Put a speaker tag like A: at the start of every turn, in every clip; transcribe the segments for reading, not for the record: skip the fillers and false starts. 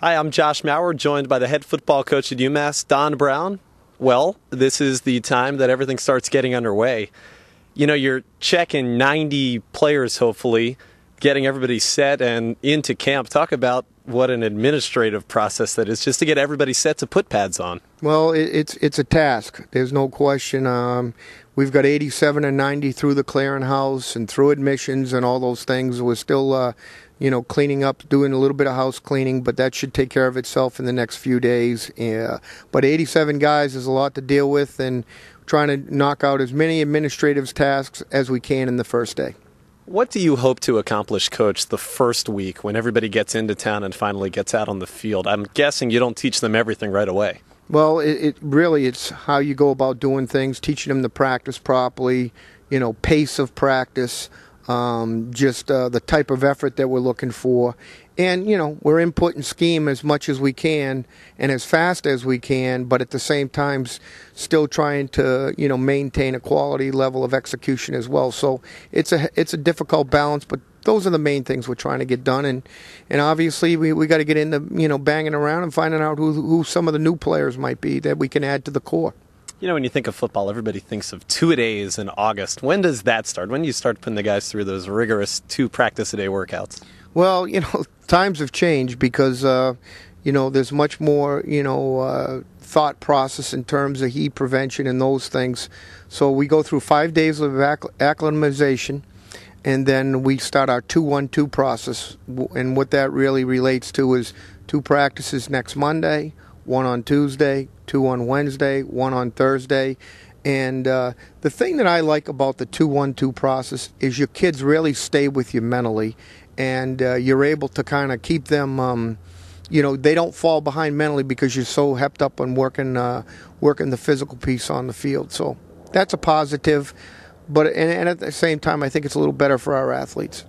A: Hi, I'm Josh Maurer, joined by the head football coach at UMass, Don Brown. Well, this is the time that everything starts getting underway. You know, you're checking 90 players, hopefully, getting everybody set and into camp. Talk about what an administrative process that is just to get everybody set to put pads on.
B: Well, it's a task. There's no question. We've got 87 and 90 through the clearinghouse and through admissions and all those things. We're still, cleaning up, doing a little bit of house cleaning, but that should take care of itself in the next few days. But 87 guys is a lot to deal with, and trying to knock out as many administrative tasks as we can in the first day.
A: What do you hope to accomplish, Coach, the first week when everybody gets into town and finally gets out on the field? I'm guessing you don't teach them everything right away.
B: Well, it's how you go about doing things, teaching them to practice properly, pace of practice, the type of effort that we're looking for. And, we're inputting scheme as much as we can and as fast as we can, but at the same time still trying to, maintain a quality level of execution as well. So it's a difficult balance, but those are the main things we're trying to get done. And obviously we got to get into, banging around and finding out who some of the new players might be that we can add to the core.
A: When you think of football, everybody thinks of two-a-days in August. When does that start? When do you start putting the guys through those rigorous 2 practice-a-day workouts?
B: Well, times have changed because, there's much more, thought process in terms of heat prevention and those things. So we go through 5 days of acclimatization, and then we start our 2-1-2 process. And what that really relates to is 2 practices next Monday, 1 on Tuesday, 2 on Wednesday, 1 on Thursday. And the thing that I like about the 2-1-2 process is your kids really stay with you mentally, and you're able to kind of keep them, they don't fall behind mentally because you're so hepped up on working the physical piece on the field. So that's a positive, but and at the same time, I think it's a little better for our athletes.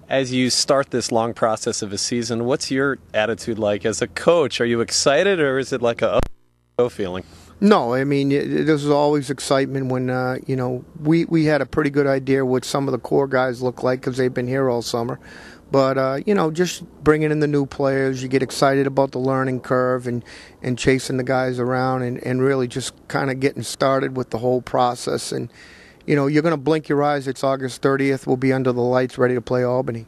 A: As you start this long process of a season, what's your attitude like as a coach? Are you excited, or is it like a feeling?
B: No, I mean, there's always excitement when, we had a pretty good idea what some of the core guys look like because they've been here all summer. But, just bringing in the new players, you get excited about the learning curve and chasing the guys around and really just kind of getting started with the whole process. And, you're going to blink your eyes. It's August 30th. We'll be under the lights ready to play Albany.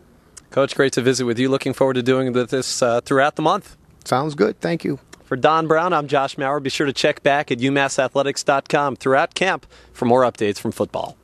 A: Coach, great to visit with you. Looking forward to doing this throughout the month.
B: Sounds good. Thank you.
A: For Don Brown, I'm Josh Maurer. Be sure to check back at umassathletics.com throughout camp for more updates from football.